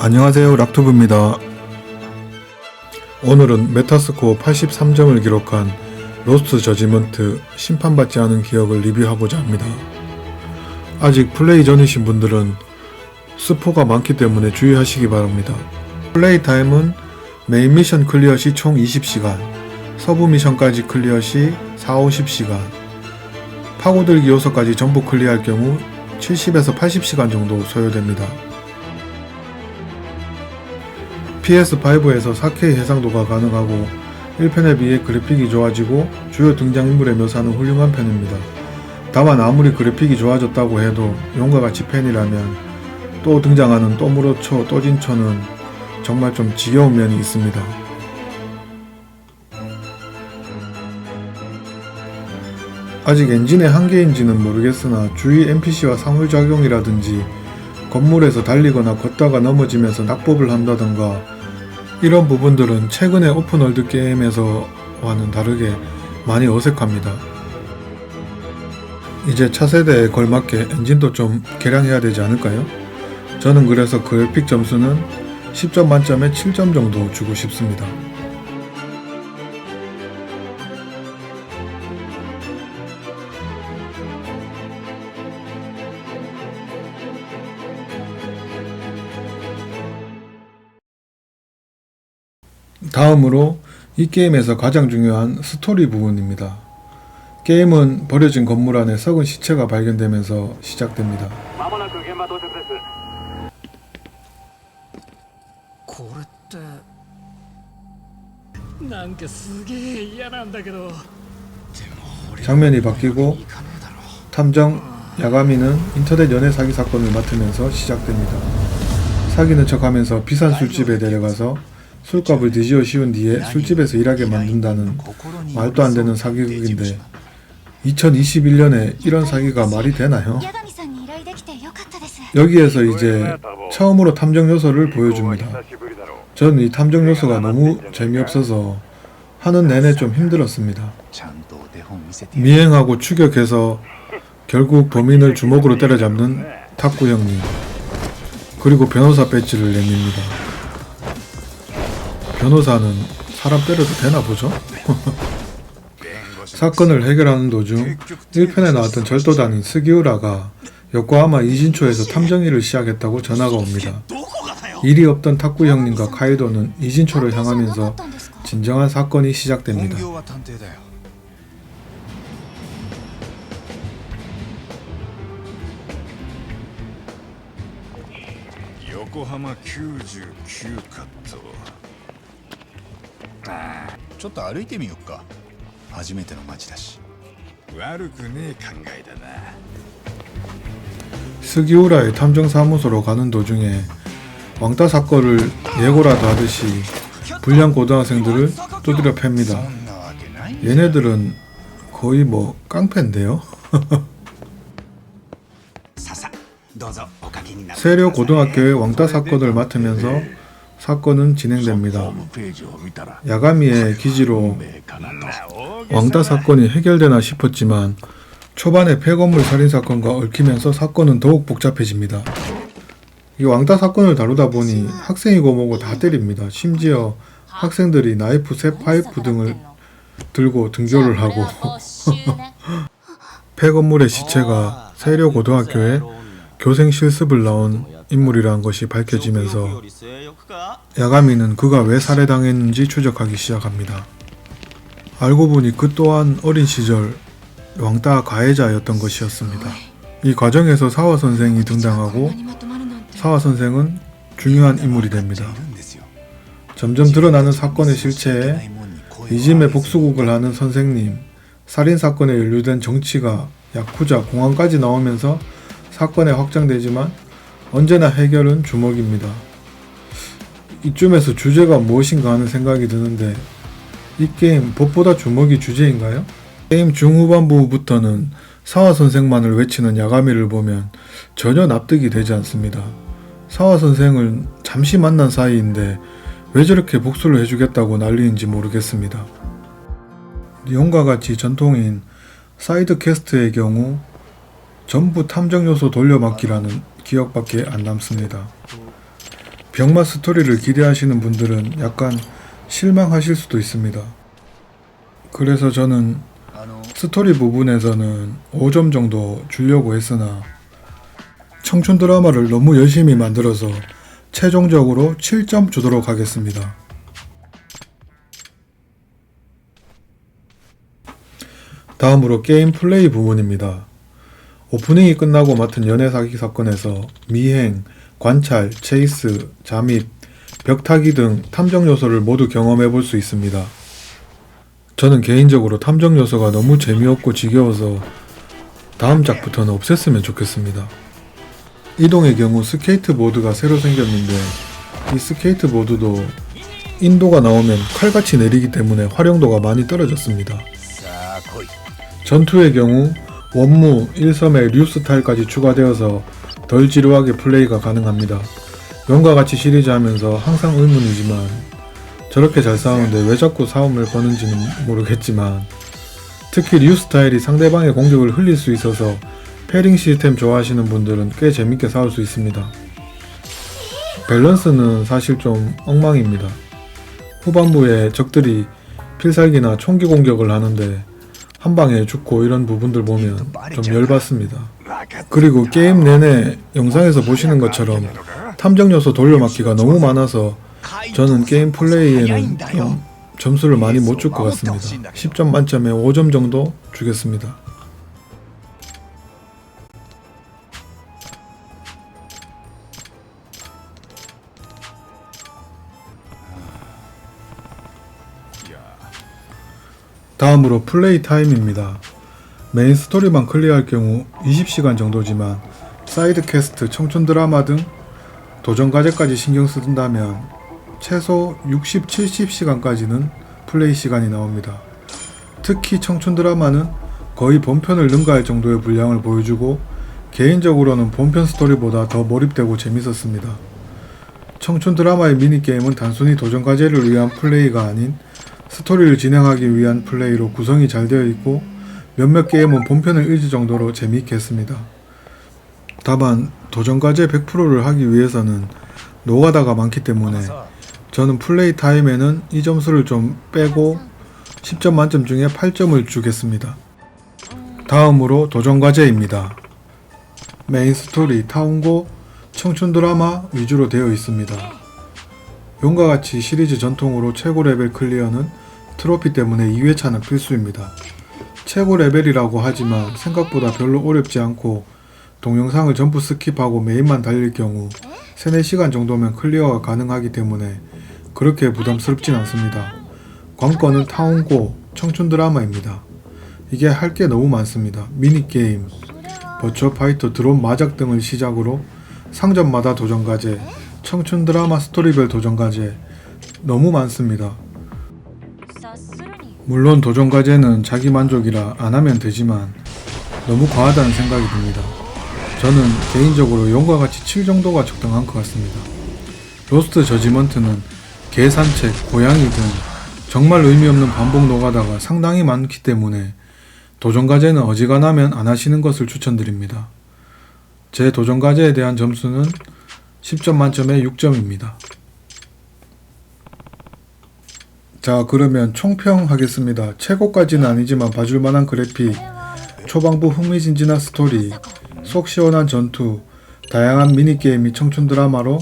안녕하세요, 락투브입니다. 오늘은 메타스코어 83점을 기록한 로스트 저지먼트 심판받지 않은 기억을 리뷰하고자 합니다. 아직 플레이 전이신 분들은 스포가 많기 때문에 주의하시기 바랍니다. 플레이 타임은 메인 미션 클리어 시 총 20시간, 서부 미션까지 클리어 시 4-50시간, 파고들기 요소까지 전부 클리어할 경우 70에서 80시간 정도 소요됩니다. PS5에서 4K 해상도가 가능하고 1편에 비해 그래픽이 좋아지고 주요 등장인물의 묘사는 훌륭한 편입니다. 다만 아무리 그래픽이 좋아졌다고 해도 용과 같이 팬이라면 또 등장하는 또무로초, 또진초는 정말 좀 지겨운 면이 있습니다. 아직 엔진의 한계인지는 모르겠으나 주위 NPC와 상호작용이라든지 건물에서 달리거나 걷다가 넘어지면서 낙법을 한다던가 이런 부분들은 최근의 오픈월드 게임에서와는 다르게 많이 어색합니다. 이제 차세대에 걸맞게 엔진도 좀 개량해야 되지 않을까요? 저는 그래서 그래픽 점수는 10점 만점에 7점 정도 주고 싶습니다. 다음으로 이 게임에서 가장 중요한 스토리 부분입니다. 게임은 버려진 건물 안에 썩은 시체가 발견되면서 시작됩니다. これってなんかすげえ嫌なんだけど 장면이 바뀌고 탐정 야가미는 인터넷 연애 사기 사건을 맡으면서 시작됩니다. 사귀는 척하면서 비싼 술집에 데려가서 술값을 뒤지어 씌운 뒤에 술집에서 일하게 만든다는 말도 안 되는 사기극인데 2021년에 이런 사기가 말이 되나요? 여기에서 이제 처음으로 탐정 요소를 보여줍니다. 저는 이 탐정 요소가 너무 재미없어서 하는 내내 좀 힘들었습니다. 미행하고 추격해서 결국 범인을 주먹으로 때려잡는 탁구 형님, 그리고 변호사 배지를 내밉니다. 변호사는 사람 때려도 되나 보죠? 사건을 해결하는 도중 1편에 나왔던 절도단인 스기우라가 요코하마 이진초에서 탐정 일을 시작했다고 전화가 옵니다. 일이 없던 탁구 형님과 카이도는 이진초를 향하면서 진정한 사건이 시작됩니다. 요코하마 99カットちょっと歩いてみよっか。初めての街だし。悪くねえ考えだな。 스기우라의 탐정사무소로 가는 도중에 왕따 사건을 예고라도 하듯이 불량 고등학생들을 두드려 팹니다. 얘네들은 거의 뭐 깡패인데요? 세료 고등학교의 왕따 사건을 맡으면서 사건은 진행됩니다. 야가미의 기지로 왕따 사건이 해결되나 싶었지만 초반에 폐건물 살인사건과 얽히면서 사건은 더욱 복잡해집니다. 이 왕따 사건을 다루다 보니 학생이고 뭐고 다 때립니다. 심지어 학생들이 나이프, 쇠 파이프 등을 들고 등교를 하고 폐건물의 시체가 세료 고등학교에 교생 실습을 나온 인물이라는 것이 밝혀지면서 야가미는 그가 왜 살해당했는지 추적하기 시작합니다. 알고 보니 그 또한 어린 시절 왕따 가해자였던 것이었습니다. 이 과정에서 사화 선생이 등장하고 사화 선생은 중요한 인물이 됩니다. 점점 드러나는 사건의 실체에 이짐의 복수국을 하는 선생님, 살인사건에 연루된 정치가, 야쿠자, 공안까지 나오면서 사건에 확장되지만 언제나 해결은 주먹입니다. 이쯤에서 주제가 무엇인가 하는 생각이 드는데 이 게임 법보다 주먹이 주제인가요? 게임 중후반부부터는 사화 선생만을 외치는 야가미를 보면 전혀 납득이 되지 않습니다. 사화 선생은 잠시 만난 사이인데 왜 저렇게 복수를 해주겠다고 난리인지 모르겠습니다. 니온과 같이 전통인 사이드 퀘스트의 경우 전부 탐정 요소 돌려막기라는 기억밖에 안 남습니다. 병맛 스토리를 기대하시는 분들은 약간 실망하실 수도 있습니다. 그래서 저는 스토리 부분에서는 5점 정도 주려고 했으나 청춘 드라마를 너무 열심히 만들어서 최종적으로 7점 주도록 하겠습니다. 다음으로 게임 플레이 부분입니다. 오프닝이 끝나고 맡은 연애 사기 사건에서 미행, 관찰, 체이스, 잠입, 벽타기 등 탐정 요소를 모두 경험해 볼 수 있습니다. 저는 개인적으로 탐정 요소가 너무 재미없고 지겨워서 다음 작부터는 없앴으면 좋겠습니다. 이동의 경우 스케이트보드가 새로 생겼는데 이 스케이트보드도 인도가 나오면 칼같이 내리기 때문에 활용도가 많이 떨어졌습니다. 전투의 경우 원무, 1섬에 류 스타일까지 추가되어서 덜 지루하게 플레이가 가능합니다. 용과 같이 시리즈 하면서 항상 의문이지만 저렇게 잘 싸우는데 왜 자꾸 싸움을 거는지는 모르겠지만 특히 류 스타일이 상대방의 공격을 흘릴 수 있어서 패링 시스템 좋아하시는 분들은 꽤 재밌게 싸울 수 있습니다. 밸런스는 사실 좀 엉망입니다. 후반부에 적들이 필살기나 총기 공격을 하는데 한 방에 죽고 이런 부분들 보면 좀 열받습니다. 그리고 게임 내내 영상에서 보시는 것처럼 탐정 요소 돌려막기가 너무 많아서 저는 게임 플레이에는 좀 점수를 많이 못 줄 것 같습니다. 10점 만점에 5점 정도 주겠습니다. 다음으로 플레이 타임입니다. 메인 스토리만 클리어할 경우 20시간 정도지만 사이드 퀘스트, 청춘 드라마 등 도전 과제까지 신경 쓴다면 최소 60, 70시간까지는 플레이 시간이 나옵니다. 특히 청춘 드라마는 거의 본편을 능가할 정도의 분량을 보여주고 개인적으로는 본편 스토리보다 더 몰입되고 재밌었습니다. 청춘 드라마의 미니게임은 단순히 도전 과제를 위한 플레이가 아닌 스토리를 진행하기 위한 플레이로 구성이 잘 되어 있고 몇몇 게임은 본편을 잃을 정도로 재미있게 했습니다. 다만 도전 과제 100%를 하기 위해서는 노가다가 많기 때문에 저는 플레이 타임에는 이 점수를 좀 빼고 10점 만점 중에 8점을 주겠습니다. 다음으로 도전 과제입니다. 메인 스토리, 타운고, 청춘 드라마 위주로 되어 있습니다. 용과 같이 시리즈 전통으로 최고 레벨 클리어는 트로피 때문에 2회차는 필수입니다. 최고 레벨이라고 하지만 생각보다 별로 어렵지 않고 동영상을 전부 스킵하고 메인만 달릴 경우 3-4시간 정도면 클리어가 가능하기 때문에 그렇게 부담스럽진 않습니다. 관건은 타운고, 청춘 드라마입니다. 이게 할 게 너무 많습니다. 미니게임, 버추어 파이터, 드론 마작 등을 시작으로 상점마다 도전 과제, 청춘 드라마 스토리별 도전 과제 너무 많습니다. 물론 도전 과제는 자기 만족이라 안 하면 되지만 너무 과하다는 생각이 듭니다. 저는 개인적으로 용과 같이 7 정도가 적당한 것 같습니다. 로스트 저지먼트는 개 산책, 고양이 등 정말 의미 없는 반복 노가다가 상당히 많기 때문에 도전 과제는 어지간하면 안 하시는 것을 추천드립니다. 제 도전 과제에 대한 점수는 10점 만점에 6점입니다. 자, 그러면 총평 하겠습니다. 최고까지는 아니지만 봐줄만한 그래픽, 초반부 흥미진진한 스토리, 속 시원한 전투, 다양한 미니게임이 청춘 드라마로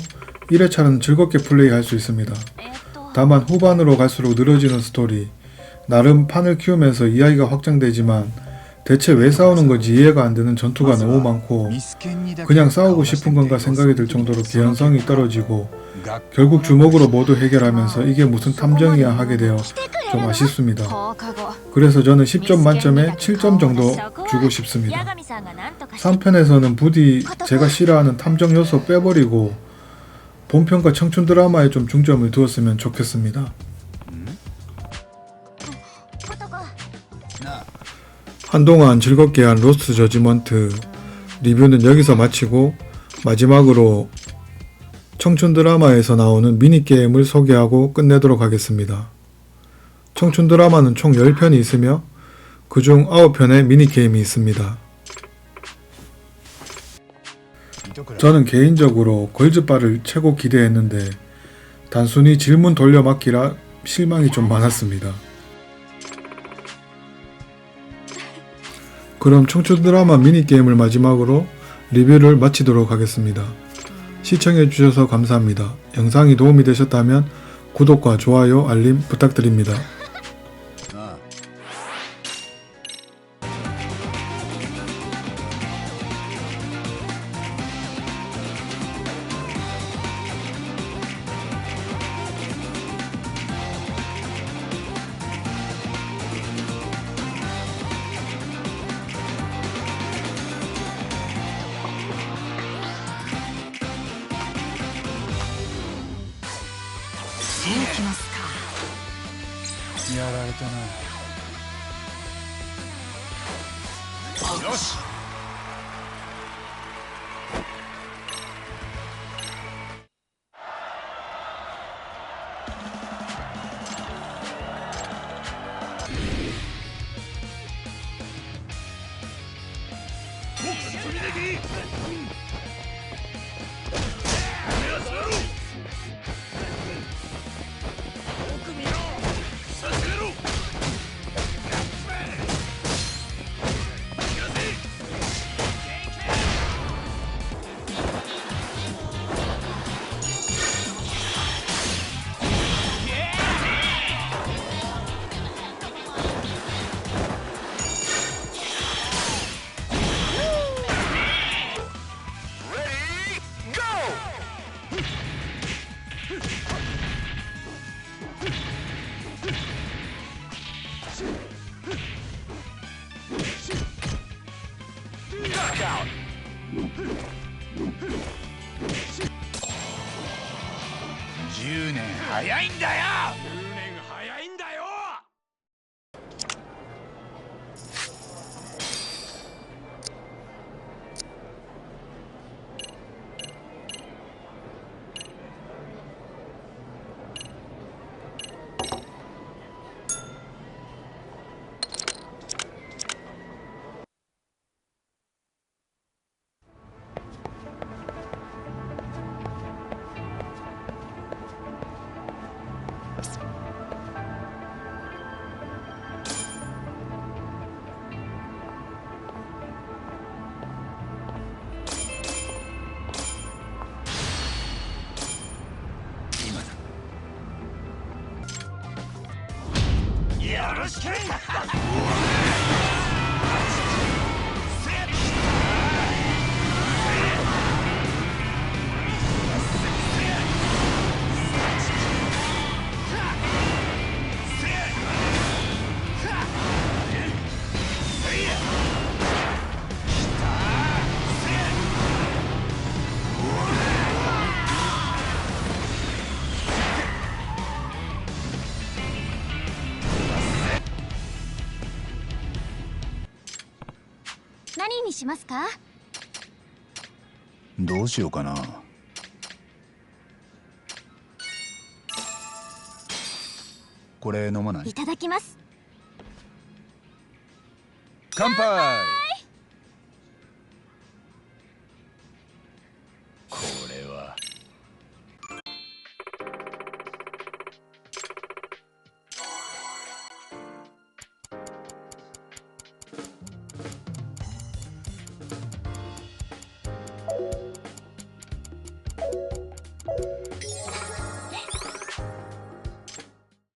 1회차는 즐겁게 플레이할 수 있습니다. 다만 후반으로 갈수록 늘어지는 스토리, 나름 판을 키우면서 이야기가 확장되지만 대체 왜 싸우는 건지 이해가 안 되는 전투가 너무 많고 그냥 싸우고 싶은 건가 생각이 들 정도로 개연성이 떨어지고 결국 주먹으로 모두 해결하면서 이게 무슨 탐정이야 하게 되어 좀 아쉽습니다. 그래서 저는 10점 만점에 7점 정도 주고 싶습니다. 3편에서는 부디 제가 싫어하는 탐정 요소 빼버리고 본편과 청춘 드라마에 좀 중점을 두었으면 좋겠습니다. 한동안 즐겁게 한 로스트 저지먼트 리뷰는 여기서 마치고 마지막으로 청춘 드라마에서 나오는 미니게임을 소개하고 끝내도록 하겠습니다. 청춘 드라마는 총 10편이 있으며 그중 9편의 미니게임이 있습니다. 저는 개인적으로 걸즈바를 최고 기대했는데 단순히 질문 돌려막기라 실망이 좀 많았습니다. 그럼 청춘 드라마 미니게임을 마지막으로 리뷰를 마치도록 하겠습니다. 시청해주셔서 감사합니다. 영상이 도움이 되셨다면 구독과 좋아요, 알림 부탁드립니다. ああ行きますか。やられたな。よし。10年早いんだよ。10年早いんだよ。よろしく。何にしますか？どうしようかな。これ飲まない？いただきます。乾杯。